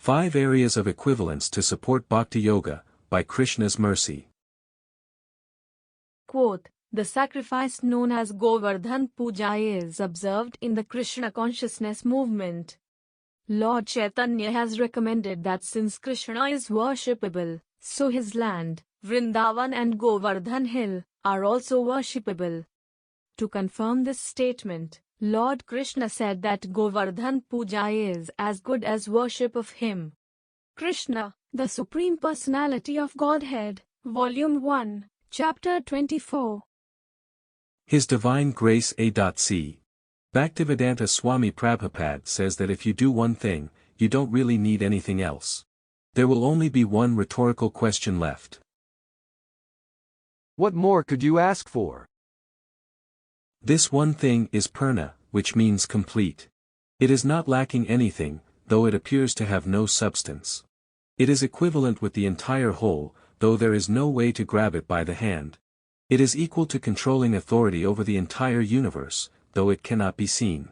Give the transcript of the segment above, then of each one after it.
5 Areas of Equivalence to Support Bhakti-yoga, by Krishna's Mercy. Quote, the sacrifice known as Govardhana Puja is observed in the Krishna consciousness movement. Lord Chaitanya has recommended that since Krishna is worshipable, so his land, Vrindavana and Govardhana Hill, are also worshipable. To confirm this statement, Lord Krishna said that Govardhana Puja is as good as worship of him. Krishna, the Supreme Personality of Godhead, Volume 1, Chapter 24. His Divine Grace A.C. Bhaktivedanta Swami Prabhupada says that if you do one thing, you don't really need anything else. There will only be one rhetorical question left. What more could you ask for? This one thing is purna, which means complete. It is not lacking anything, though it appears to have no substance. It is equivalent with the entire whole, though there is no way to grab it by the hand. It is equal to controlling authority over the entire universe, though it cannot be seen.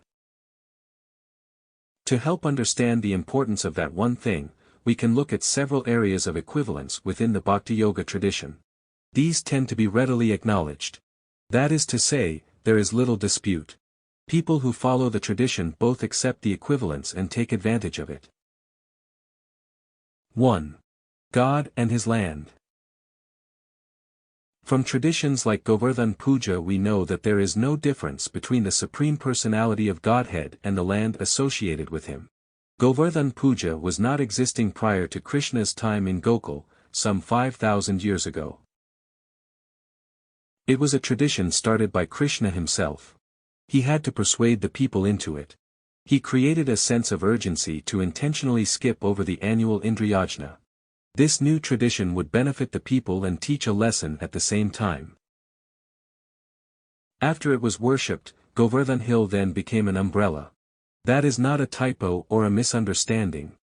To help understand the importance of that one thing, we can look at several areas of equivalence within the Bhakti-yoga tradition. These tend to be readily acknowledged. That is to say, there is little dispute. People who follow the tradition both accept the equivalence and take advantage of it. 1. God and His land. From traditions like Govardhana Puja we know that there is no difference between the Supreme Personality of Godhead and the land associated with Him. Govardhana Puja was not existing prior to Krishna's time in Gokul, some 5,000 years ago. It was a tradition started by Krishna himself. He had to persuade the people into it. He created a sense of urgency to intentionally skip over the annual Indriyajna. This new tradition would benefit the people and teach a lesson at the same time. After it was worshipped, Govardhana Hill then became an umbrella. That is not a typo or a misunderstanding.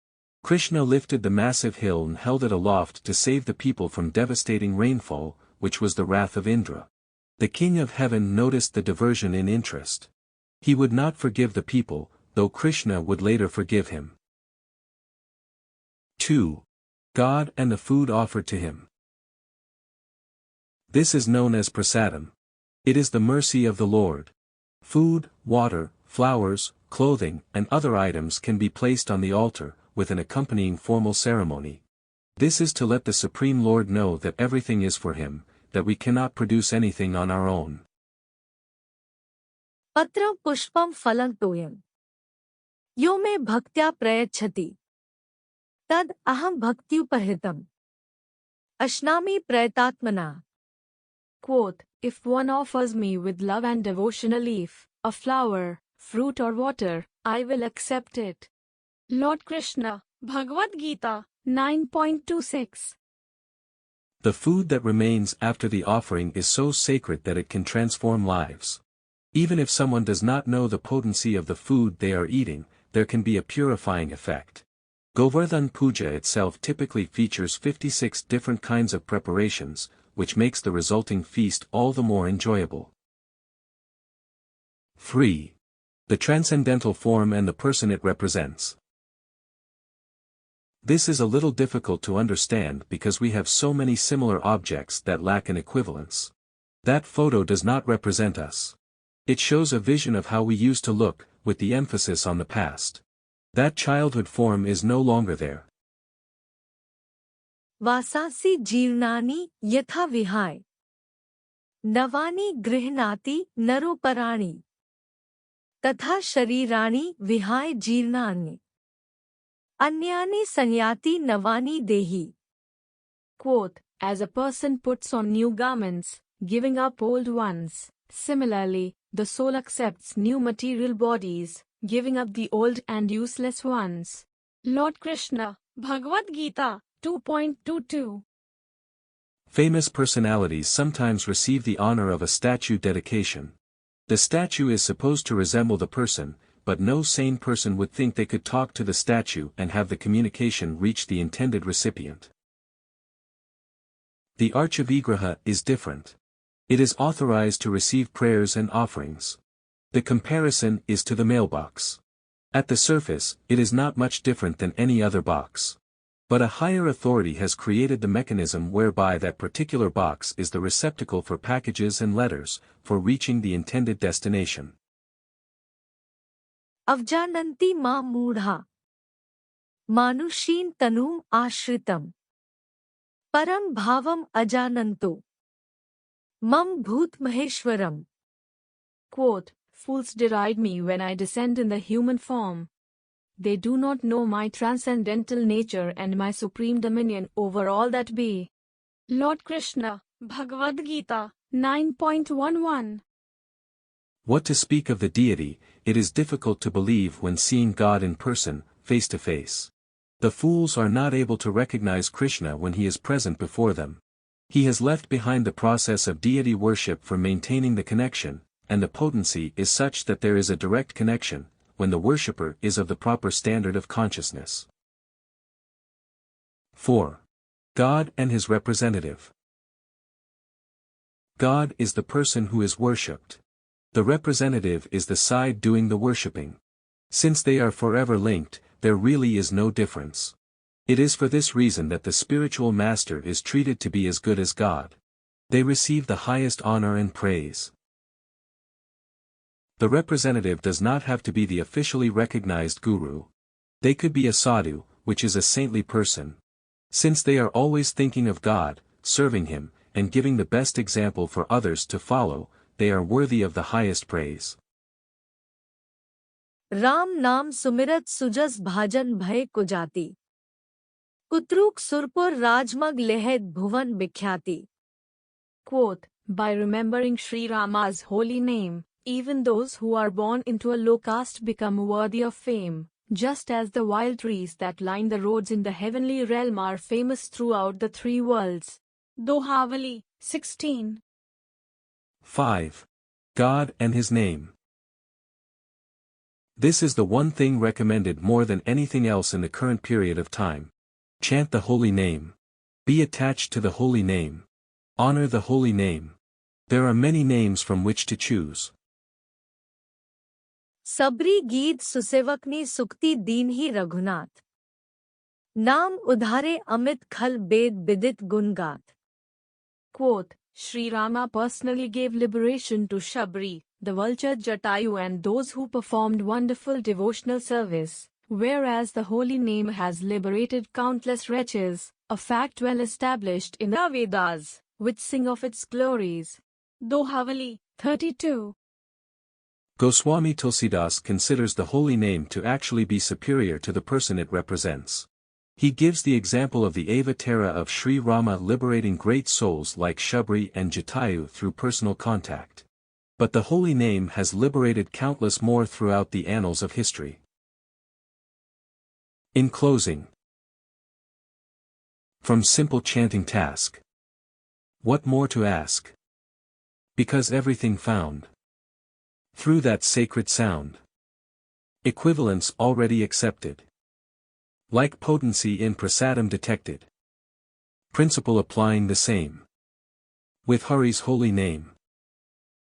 Krishna lifted the massive hill and held it aloft to save the people from devastating rainfall, which was the wrath of Indra. The king of heaven noticed the diversion in interest. He would not forgive the people, though Krishna would later forgive him. 2. God and the food offered to him. This is known as prasadam. It is the mercy of the Lord. Food, water, flowers, clothing, and other items can be placed on the altar, with an accompanying formal ceremony. This is to let the Supreme Lord know that everything is for Him, that we cannot produce anything on our own. Patra pushpam phalam toyam. Yo me bhaktya prayachati. Tad aham bhaktyupahitam. Ashnami prayatatmana. Quote, if one offers me with love and devotion a leaf, a flower, fruit or water, I will accept it. Lord Krishna, Bhagavad-gita, 9.26. The food that remains after the offering is so sacred that it can transform lives. Even if someone does not know the potency of the food they are eating, there can be a purifying effect. Govardhana Puja itself typically features 56 different kinds of preparations, which makes the resulting feast all the more enjoyable. 3. The transcendental form and the person it represents. This is a little difficult to understand because we have so many similar objects that lack an equivalence. That photo does not represent us. It shows a vision of how we used to look, with the emphasis on the past. That childhood form is no longer there. Vasasi jeevnani yatha vihai. Navani grihnati naroparani. Tatha sharirani vihai jeevnani. Anyani sanyati navani dehi. Quote, as a person puts on new garments, giving up old ones, similarly, the soul accepts new material bodies, giving up the old and useless ones. Lord Krishna, Bhagavad-gita, 2.22. Famous personalities sometimes receive the honor of a statue dedication. The statue is supposed to resemble the person, but no sane person would think they could talk to the statue and have the communication reach the intended recipient. The Archavigraha is different. It is authorized to receive prayers and offerings. The comparison is to the mailbox. At the surface, it is not much different than any other box. But a higher authority has created the mechanism whereby that particular box is the receptacle for packages and letters, for reaching the intended destination. Avjananti ma moodha. Manushin tanum ashritam. Param bhavam ajananto. Mam bhut maheshwaram. Quote, Fools deride me when I descend in the human form. They do not know my transcendental nature and my supreme dominion over all that be. Lord Krishna, Bhagavad-gita, 9.11. What to speak of the deity, it is difficult to believe when seeing God in person, face to face. The fools are not able to recognize Krishna when he is present before them. He has left behind the process of deity worship for maintaining the connection, and the potency is such that there is a direct connection, when the worshipper is of the proper standard of consciousness. 4. God and his representative. God is the person who is worshipped. The representative is the side doing the worshipping. Since they are forever linked, there really is no difference. It is for this reason that the spiritual master is treated to be as good as God. They receive the highest honor and praise. The representative does not have to be the officially recognized guru. They could be a sadhu, which is a saintly person. Since they are always thinking of God, serving him, and giving the best example for others to follow, they are worthy of the highest praise. Ram naam sumirat sujas bhajan bhay kujati. Kutruk surpur rajmag lehed bhuvan bikhyati. Quote, By remembering Sri Rama's holy name, even those who are born into a low caste become worthy of fame, just as the wild trees that line the roads in the heavenly realm are famous throughout the three worlds. Dohavali, 16. 5. God and his name. This is the one thing recommended more than anything else in the current period of time. Chant the holy name. Be attached to the holy name. Honor the holy name. There are many names from which to choose. Sabri geet susevakni sukti deenhi Raghunath. Naam udhare amit khal bed bidit gungat. Quote, Sri Rama personally gave liberation to Shabri, the vulture Jatayu and those who performed wonderful devotional service, whereas the holy name has liberated countless wretches, a fact well established in the Vedas, which sing of its glories. Dohavali, 32. Goswami Tulsidas considers the holy name to actually be superior to the person it represents. He gives the example of the Avatara of Sri Rama liberating great souls like Shabri and Jatayu through personal contact. But the holy name has liberated countless more throughout the annals of history. In closing, from simple chanting task. What more to ask? Because everything found through that sacred sound. Equivalence already accepted. Like potency in prasadam detected. Principle applying the same. With Hari's holy name.